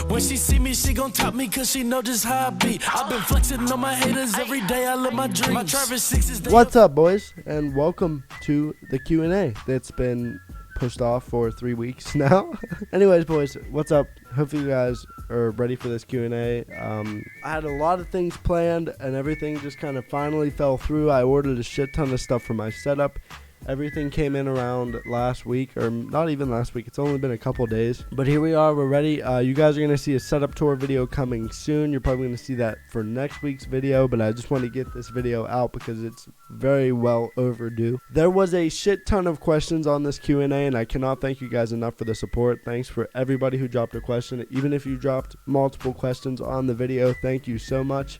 When she see me, she gon' top me cause she know just how I be. I've been flexing on my haters every day, I live my dreams. My Travis 6 is What's up, boys, and welcome to the Q&A that's been pushed off for 3 weeks now. Anyways, boys, what's up? Hopefully you guys are ready for this Q&A. I had a lot of things planned and everything just kind of finally fell through. I ordered a shit ton of stuff for my setup. Everything came in around last week, or not even last week. It's only been a couple days. But here we are. We're ready. You guys are going to see a setup tour video coming soon. You're probably going to see that for next week's video. But I just want to get this video out because it's very well overdue. There was a shit ton of questions on this Q&A, and I cannot thank you guys enough for the support. Thanks for everybody who dropped a question. Even if you dropped multiple questions on the video, thank you so much.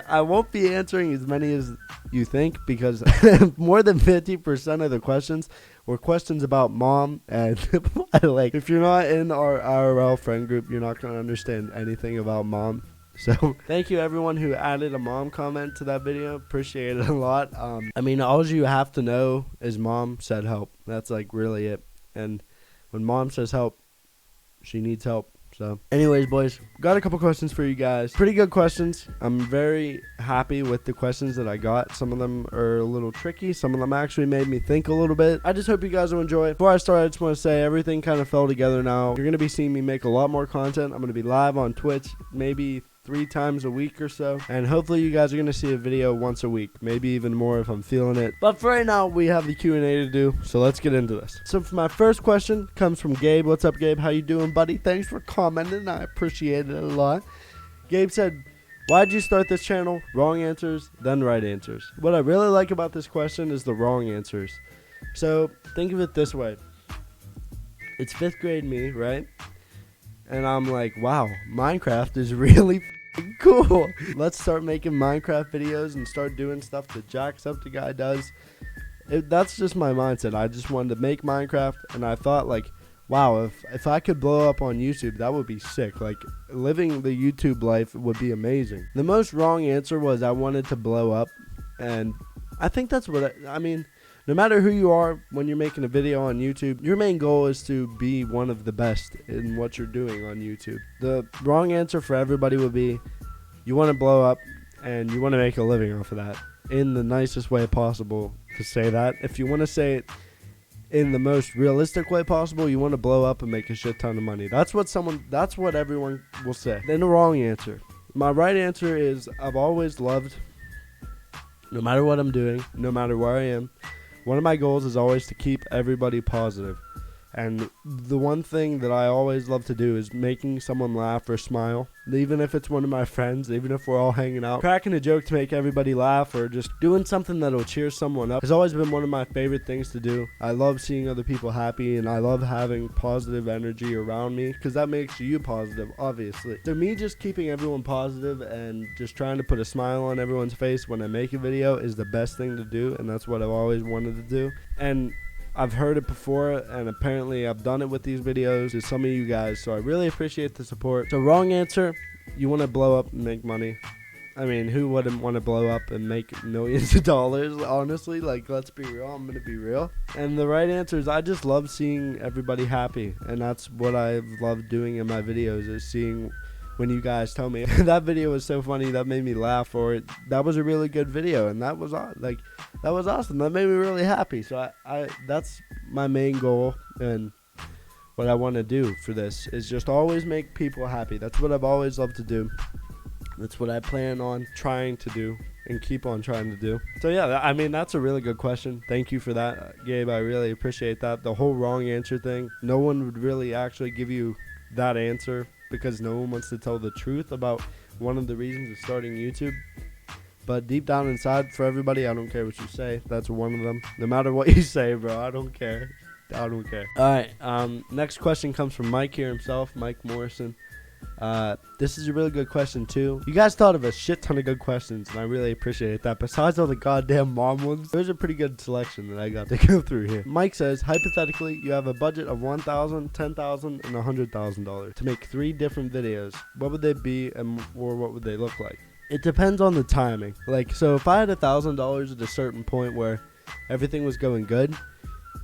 I won't be answering as many as you think because more than 50% of the questions were questions about mom, and like if you're not in our IRL friend group, you're not going to understand anything about mom. So thank you everyone who added a mom comment to that video. Appreciate it a lot. I mean, all you have to know is mom said help. That's like really it. And when mom says help, she needs help. So anyways, boys, got a couple questions for you guys. Pretty good questions. I'm very happy with the questions that I got. Some of them are a little tricky. Some of them actually made me think a little bit. I just hope you guys will enjoy. Before I start, I just want to say everything kind of fell together now. You're going to be seeing me make a lot more content. I'm going to be live on Twitch maybe 3 times a week or so, and hopefully you guys are going to see a video once a week, maybe even more if I'm feeling it. But for right now, we have the Q&A to do, so let's get into this. So for my first question comes from Gabe. What's up, Gabe? How you doing, buddy? Thanks for commenting. I appreciate it a lot. Gabe said, why'd you start this channel? Wrong answers, then right answers. What I really like about this question is the wrong answers. So think of it this way. It's 5th grade me, right? And I'm like, wow, Minecraft is really cool. Let's start making Minecraft videos and start doing stuff that Jacksepticeye does. That's just my mindset. I just wanted to make Minecraft, and I thought, like, wow, if I could blow up on YouTube, that would be sick. Like, living the YouTube life would be amazing. The most wrong answer was I wanted to blow up, and I think that's what I mean. No matter who you are, when you're making a video on YouTube, your main goal is to be one of the best in what you're doing on YouTube. The wrong answer for everybody would be you want to blow up and you want to make a living off of that in the nicest way possible to say that. If you want to say it in the most realistic way possible, you want to blow up and make a shit ton of money. That's what everyone will say. Then the wrong answer. My right answer is I've always loved, no matter what I'm doing, no matter where I am, one of my goals is always to keep everybody positive. And the one thing that I always love to do is making someone laugh or smile. Even if it's one of my friends, even if we're all hanging out, cracking a joke to make everybody laugh or just doing something that'll cheer someone up has always been one of my favorite things to do. I love seeing other people happy, and I love having positive energy around me because that makes you positive, obviously. So me just keeping everyone positive and just trying to put a smile on everyone's face when I make a video is the best thing to do, and that's what I've always wanted to do. And I've heard it before, and apparently I've done it with these videos to some of you guys, so I really appreciate the support. So wrong answer, you want to blow up and make money. I mean, who wouldn't want to blow up and make millions of dollars, honestly? Like, let's be real. I'm going to be real. And the right answer is I just love seeing everybody happy, and that's what I've loved doing in my videos, is seeing when you guys tell me that video was so funny, that made me laugh, or that was a really good video, and that was awesome. That made me really happy. So I that's my main goal, and what I want to do for this is just always make people happy. That's what I've always loved to do. That's what I plan on trying to do and keep on trying to do. So yeah, I mean, that's a really good question. Thank you for that, Gabe. I really appreciate that. The whole wrong answer thing, no one would really actually give you that answer, because no one wants to tell the truth about one of the reasons of starting YouTube. But deep down inside, for everybody, I don't care what you say. That's one of them. No matter what you say, bro, I don't care. I don't care. All right, next question comes from Mike here himself, Mike Morrison. This is a really good question too. You guys thought of a shit ton of good questions, and I really appreciate that. Besides all the goddamn mom ones, there's a pretty good selection that I got to go through here. Mike says, hypothetically, you have a budget of $1,000, $10,000, and $100,000 to make 3 different videos. What would they be, or what would they look like? It depends on the timing. Like, so if I had $1,000 at a certain point where everything was going good,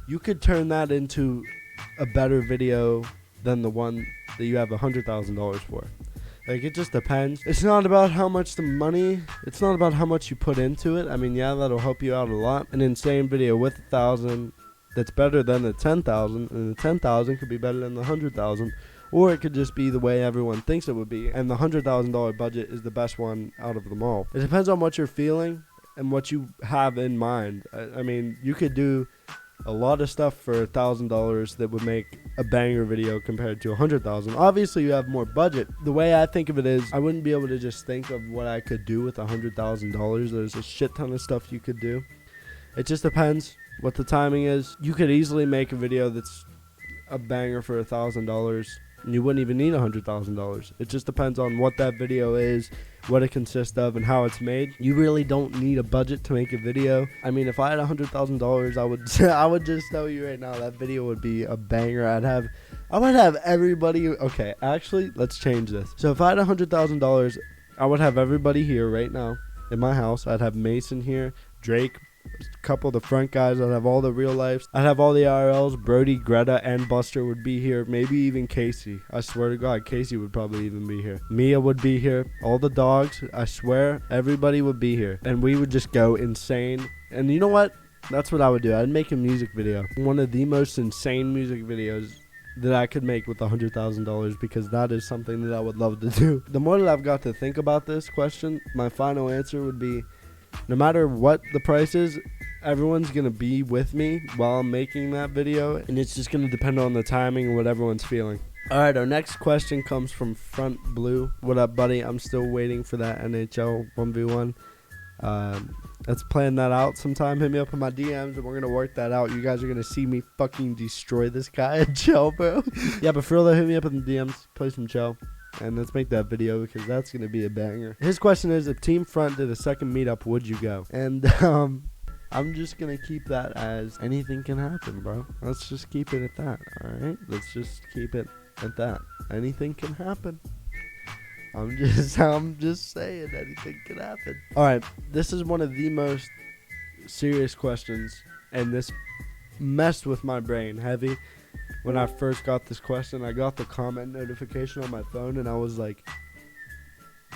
you could turn that into a better video than the one that you have $100,000 for. Like, it just depends. It's not about how much it's not about how much you put into it. I mean, yeah, that'll help you out a lot. An insane video with 1,000 that's better than the 10,000, and the 10,000 could be better than the 100,000, or it could just be the way everyone thinks it would be, and the $100,000 budget is the best one out of them all. It depends on what you're feeling and what you have in mind. I mean, you could do a lot of stuff for $1,000 that would make a banger video compared to 100,000. Obviously, you have more budget. The way I think of it is, I wouldn't be able to just think of what I could do with $100,000. There's a shit ton of stuff you could do. It just depends what the timing is. You could easily make a video that's a banger for $1,000, and you wouldn't even need $100,000. It just depends on what that video is, what it consists of, and how it's made. You really don't need a budget to make a video. I mean, if I had $100,000, I would just tell you right now that video would be a banger. I would have everybody. Okay, actually, let's change this. So if I had $100,000, I would have everybody here right now in my house. I'd have Mason here, Drake, a couple of the front guys. I'd have all the real lives. I'd have all the IRLs. Brody, Greta, and Buster would be here. Maybe even Casey. I swear to God, Casey would probably even be here. Mia would be here. All the dogs. I swear, everybody would be here. And we would just go insane. And you know what? That's what I would do. I'd make a music video. One of the most insane music videos that I could make with $100,000, because that is something that I would love to do. The more that I've got to think about this question, my final answer would be, no matter what the price is, everyone's going to be with me while I'm making that video, and it's just going to depend on the timing and what everyone's feeling. Alright, our next question comes from Front Blue. What up, buddy? I'm still waiting for that NHL 1v1. Let's plan that out sometime. Hit me up in my DMs and we're going to work that out. You guys are going to see me fucking destroy this guy at Chell, bro. Yeah, but for real though, hit me up in the DMs. Play some Chell. And let's make that video, because that's going to be a banger. His question is, if Team Front did a second meetup, would you go? And I'm just going to keep that as anything can happen, bro. Let's just keep it at that, all right? Let's just keep it at that. Anything can happen. I'm just saying anything can happen. All right, this is one of the most serious questions, and this messed with my brain heavy. When I first got this question, I got the comment notification on my phone, and I was like,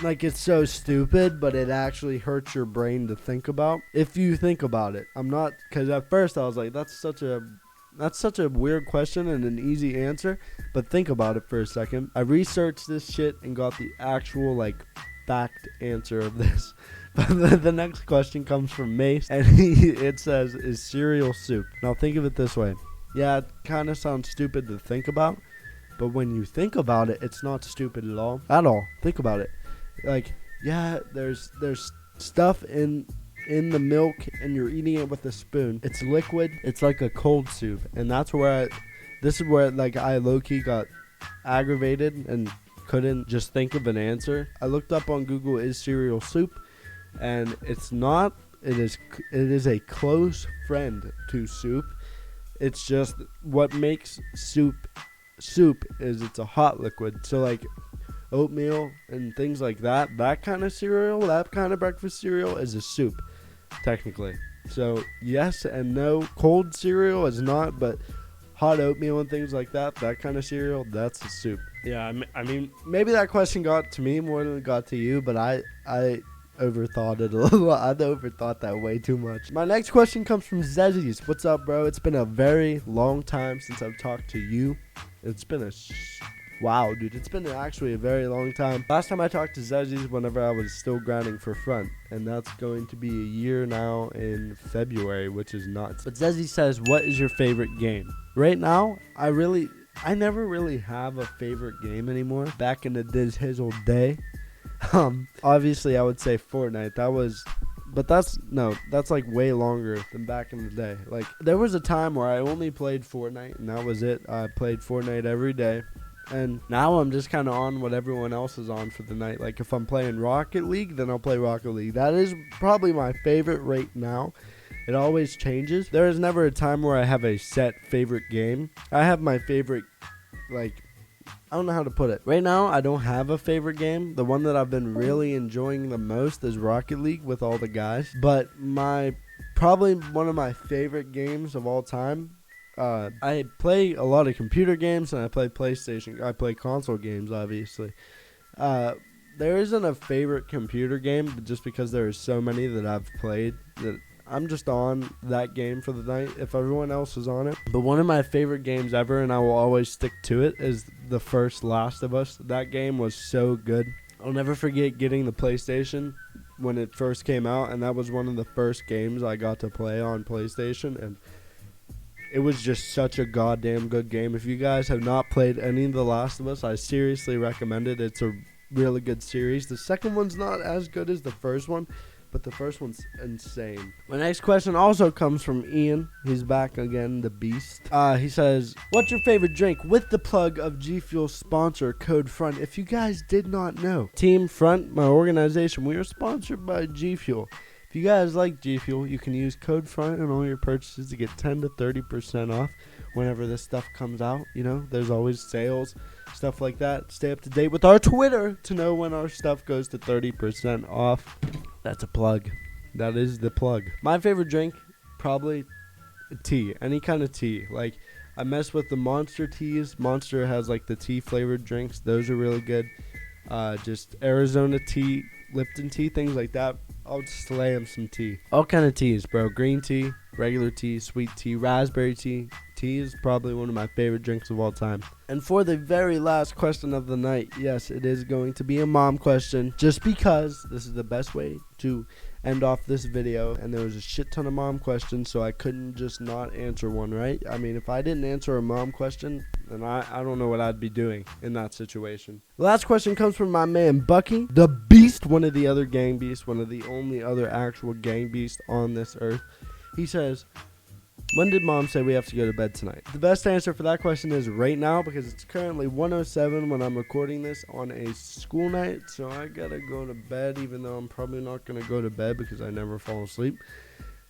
it's so stupid, but it actually hurts your brain to think about. If you think about it, because at first I was like, that's such a weird question and an easy answer, but think about it for a second. I researched this shit and got the actual, fact answer of this. But the next question comes from Mace, and it says, is cereal soup? Now think of it this way. Yeah, it kind of sounds stupid to think about, but when you think about it, it's not stupid at all. Think about it. Yeah, there's stuff in the milk, and you're eating it with a spoon. It's liquid. It's like a cold soup, and that's where I low-key got aggravated and couldn't just think of an answer. I looked up on Google, is cereal soup, and it's not. It is a close friend to soup. It's just what makes soup is it's a hot liquid. So oatmeal and things like that kind of cereal, that kind of breakfast cereal is a soup, technically. So yes and no. Cold cereal is not, but hot oatmeal and things like that kind of cereal, that's a soup. Yeah, I mean, maybe that question got to me more than it got to you, but I overthought it a little. I overthought that way too much. My next question comes from Zezzies. What's up, bro? It's been a very long time since I've talked to you. It's been wow, dude. It's been actually a very long time. Last time I talked to Zezzies, whenever I was still grinding for Front, and that's going to be a year now in February, which is nuts. But Zezzy says, what is your favorite game? Right now, I never really have a favorite game anymore. Back in the his old day. Obviously I would say Fortnite. That's way longer than back in the day. There was a time where I only played Fortnite, and that was it. I played Fortnite every day, and now I'm just kind of on what everyone else is on for the night. If I'm playing Rocket League, then I'll play Rocket League. That is probably my favorite right now. It always changes. There is never a time where I have a set favorite game. I have my favorite, I don't know how to put it. Right now, I don't have a favorite game. The one that I've been really enjoying the most is Rocket League with all the guys. But probably one of my favorite games of all time I play a lot of computer games, and I play PlayStation. I play console games, obviously. There isn't a favorite computer game, but just because there are so many that I've played that I'm just on that game for the night if everyone else is on it. But one of my favorite games ever, and I will always stick to it, is the first Last of Us. That game was so good. I'll never forget getting the PlayStation when it first came out, and that was one of the first games I got to play on PlayStation, and it was just such a goddamn good game. If you guys have not played any of The Last of Us, I seriously recommend it. It's a really good series. The second one's not as good as the first one, but the first one's insane. My next question also comes from Ian. He's back again, the beast. He says, what's your favorite drink? With the plug of G Fuel sponsor code FRONT. If you guys did not know, Team Front, my organization, we are sponsored by G Fuel. If you guys like G Fuel, you can use code FRONT on all your purchases to get 10 to 30% off whenever this stuff comes out. You know, there's always sales, stuff like that. Stay up to date with our Twitter to know when our stuff goes to 30% off. That's a plug. That is the plug. My favorite drink, probably tea. Any kind of tea. Like, I mess with the Monster teas. Monster has, like, the tea-flavored drinks. Those are really good. Just Arizona tea, Lipton tea, things like that. I'll slam some tea. All kind of teas, bro. Green tea, regular tea, sweet tea, raspberry tea. Tea is probably one of my favorite drinks of all time. And for the very last question of the night, yes, it is going to be a mom question, just because this is the best way to end off this video, and there was a shit ton of mom questions, so I couldn't just not answer one, right? I mean, if I didn't answer a mom question, then I don't know what I'd be doing in that situation. The last question comes from my man Bucky, the Beast, one of the other gang beasts, one of the only other actual gang beasts on this earth. He says, when did mom say we have to go to bed tonight? The best answer for that question is right now, because it's currently 1:07 when I'm recording this on a school night, so I gotta go to bed, even though I'm probably not gonna go to bed because I never fall asleep.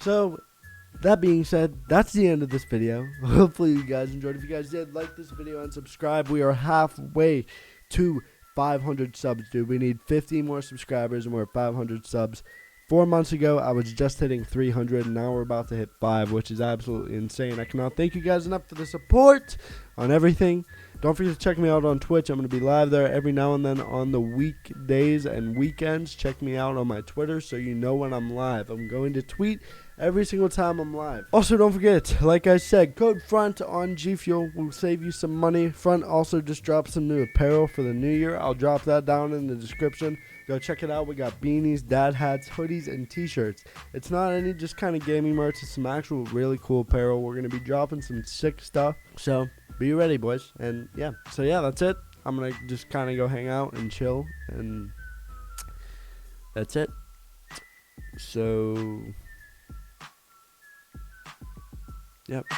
So, that being said, that's the end of this video. Hopefully you guys enjoyed. If you guys did, like this video and subscribe. We are halfway to 500 subs, dude. We need 50 more subscribers, and we're at 500 subs. 4 months ago, I was just hitting 300, and now we're about to hit 5, which is absolutely insane. I cannot thank you guys enough for the support on everything. Don't forget to check me out on Twitch. I'm going to be live there every now and then on the weekdays and weekends. Check me out on my Twitter so you know when I'm live. I'm going to tweet every single time I'm live. Also, don't forget, like I said, code FRONT on G Fuel will save you some money. Front also just dropped some new apparel for the new year. I'll drop that down in the description. Go check it out. We got beanies, dad hats, hoodies, and t-shirts. It's not any just kind of gaming merch. It's some actual really cool apparel. We're going to be dropping some sick stuff. So be ready, boys. And yeah, so yeah, that's it. I'm going to just kind of go hang out and chill. And that's it. So, yep.